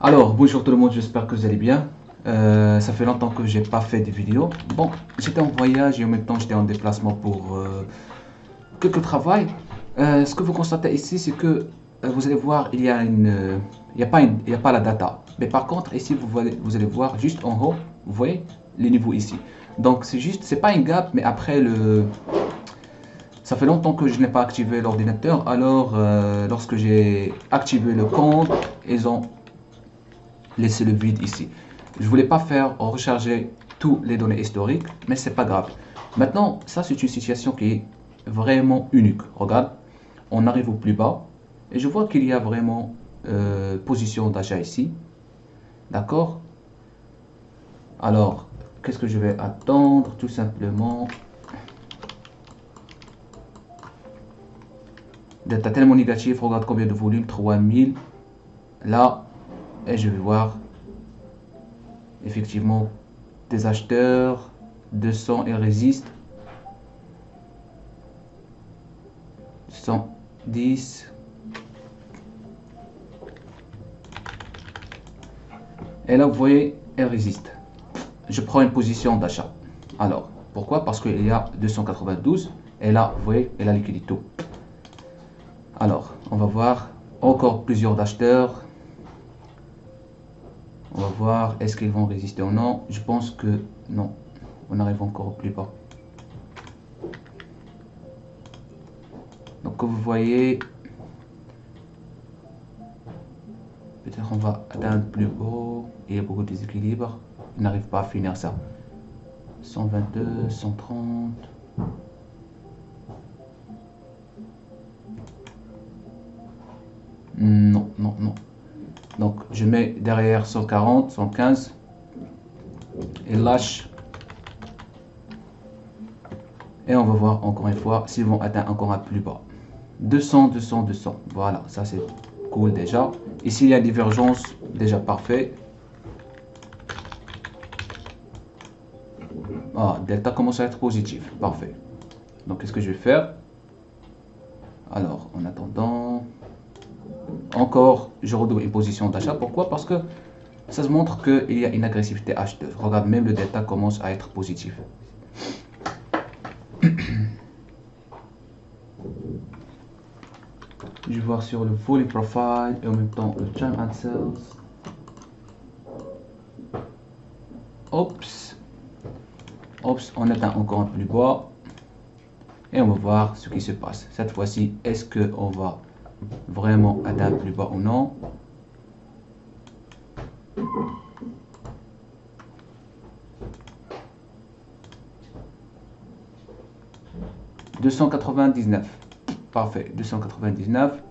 Alors, bonjour tout le monde, j'espère que vous allez bien. Ça fait longtemps que j'ai pas fait de vidéo. Bon, j'étais en voyage et en même temps j'étais en déplacement pour quelques travail. Ce que vous constatez ici, c'est que vous allez voir, il y a pas la data. Mais par contre, ici, vous allez voir juste en haut, vous voyez les niveaux ici. Donc c'est juste, c'est pas une gap, mais après ça fait longtemps que je n'ai pas activé l'ordinateur. Alors, lorsque j'ai activé le compte, ils ont laisser le vide ici. Je voulais pas faire recharger tous les données historiques, mais c'est pas grave. Maintenant, ça c'est une situation qui est vraiment unique. Regarde, on arrive au plus bas et je vois qu'il y a vraiment position d'achat ici. D'accord. Alors, qu'est-ce que je vais attendre? Tout simplement. Delta tellement négatif, regarde combien de volume, 3000. Là, et je vais voir effectivement des acheteurs, 200 et résiste. 110. Et là, vous voyez, elle résiste. Je prends une position d'achat. Alors, pourquoi? Parce qu'il y a 292. Et là, vous voyez, elle a liquidé tout. Alors, on va voir encore plusieurs acheteurs. On va voir, est-ce qu'ils vont résister ou non? Je pense que non. On arrive encore au plus bas. Donc, comme vous voyez, peut-être on va atteindre plus haut. Il y a beaucoup de déséquilibre. Il n'arrive pas à finir ça. 122, 130. Non, non, non. Donc, je mets derrière 140, 115. Et lâche. Et on va voir encore une fois s'ils vont atteindre encore un plus bas. 200, 200, 200. Voilà, ça c'est cool déjà. Ici, il y a divergence, déjà parfait. Ah, delta commence à être positif. Parfait. Donc, qu'est-ce que je vais faire? Alors, en attendant, encore, je redouble une position d'achat. Pourquoi? Parce que ça se montre qu'il y a une agressivité acheteuse. Regarde, même le delta commence à être positif. Je vais voir sur le volume profile et en même temps le time and sales. Oups. Oups, on atteint encore un plus bas. Et on va voir ce qui se passe. Cette fois-ci, est-ce qu'on va vraiment atteindre plus bas ou non? « 299. Parfait. 299.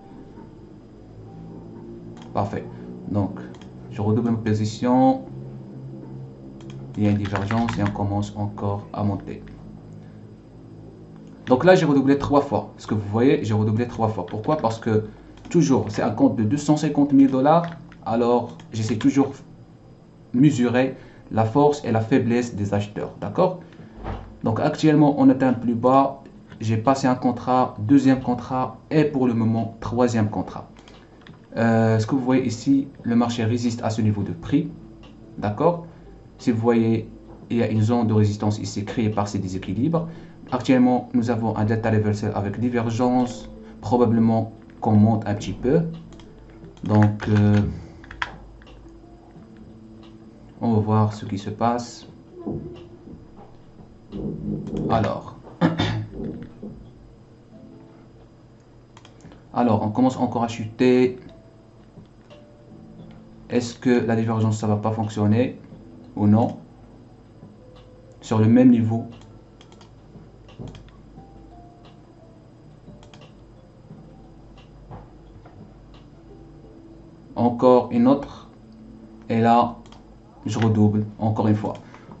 Parfait. Donc, je redouble ma position. Il y a une divergence et on commence encore à monter. Donc là, j'ai redoublé 3 fois. Ce que vous voyez, j'ai redoublé 3 fois. Pourquoi? Parce que toujours, c'est un compte de 250 000 $. Alors, j'essaie toujours de mesurer la force et la faiblesse des acheteurs. D'accord? Donc actuellement, on atteint le plus bas. J'ai passé un contrat, deuxième contrat et pour le moment, troisième contrat. Ce que vous voyez ici, le marché résiste à ce niveau de prix. D'accord? Si vous voyez, il y a une zone de résistance ici créée par ces déséquilibres. Actuellement, nous avons un delta reversal avec divergence. Probablement qu'on monte un petit peu. Donc, on va voir ce qui se passe. Alors, on commence encore à chuter. Est-ce que la divergence, ça va pas fonctionner ou non? Sur le même niveau. Encore une autre. Et là, je redouble encore une fois.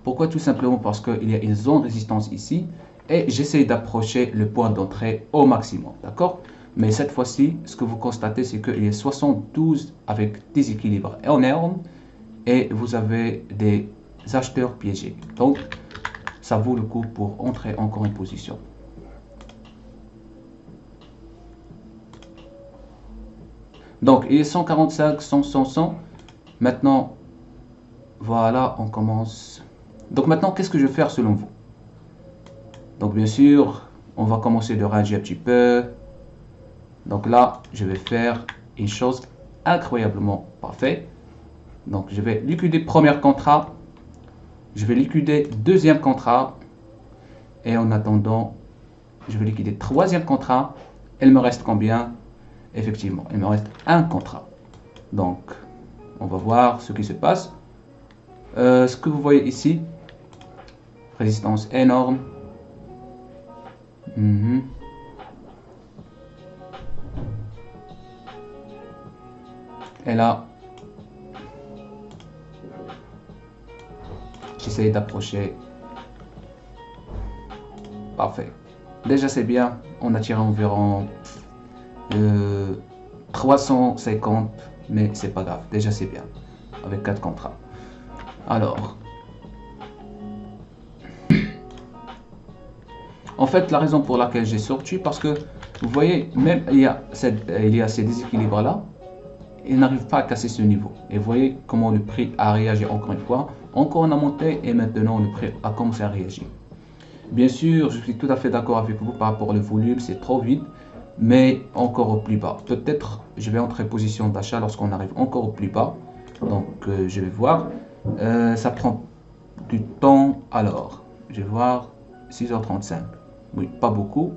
Pourquoi? Tout simplement parce qu'il y a une zone de résistance ici. Et j'essaie d'approcher le point d'entrée au maximum. D'accord? Mais cette fois-ci, ce que vous constatez, c'est qu'il y a 72 avec déséquilibre énorme. Et vous avez des acheteurs piégés. Donc, ça vaut le coup pour entrer encore en position. Donc, il est 145, 100, 100, 100. Maintenant, voilà, on commence. Donc maintenant, qu'est-ce que je vais faire selon vous? Donc bien sûr, on va commencer de ranger un petit peu. Donc là, je vais faire une chose incroyablement parfaite. Donc je vais liquider premier contrat. Je vais liquider deuxième contrat. Et en attendant, je vais liquider troisième contrat. Il me reste combien? Effectivement, il me reste un contrat. Donc, on va voir ce qui se passe. Ce que vous voyez ici, résistance énorme. Et là, j'essaie d'approcher. Parfait. Déjà, c'est bien. On a tiré environ 350, mais c'est pas grave. Déjà, c'est bien. Avec 4 contrats. Alors, en fait, la raison pour laquelle j'ai sorti, parce que vous voyez, même il y a ces déséquilibres là, il n'arrive pas à casser ce niveau. Et vous voyez comment le prix a réagi encore une fois. Encore on a monté et maintenant le prix a commencé à réagir. Bien sûr, je suis tout à fait d'accord avec vous par rapport au volume, c'est trop vite, mais encore au plus bas. Peut-être je vais entrer en position d'achat lorsqu'on arrive encore au plus bas. Donc je vais voir. Ça prend du temps. Alors, je vais voir 6h35. Oui, pas beaucoup.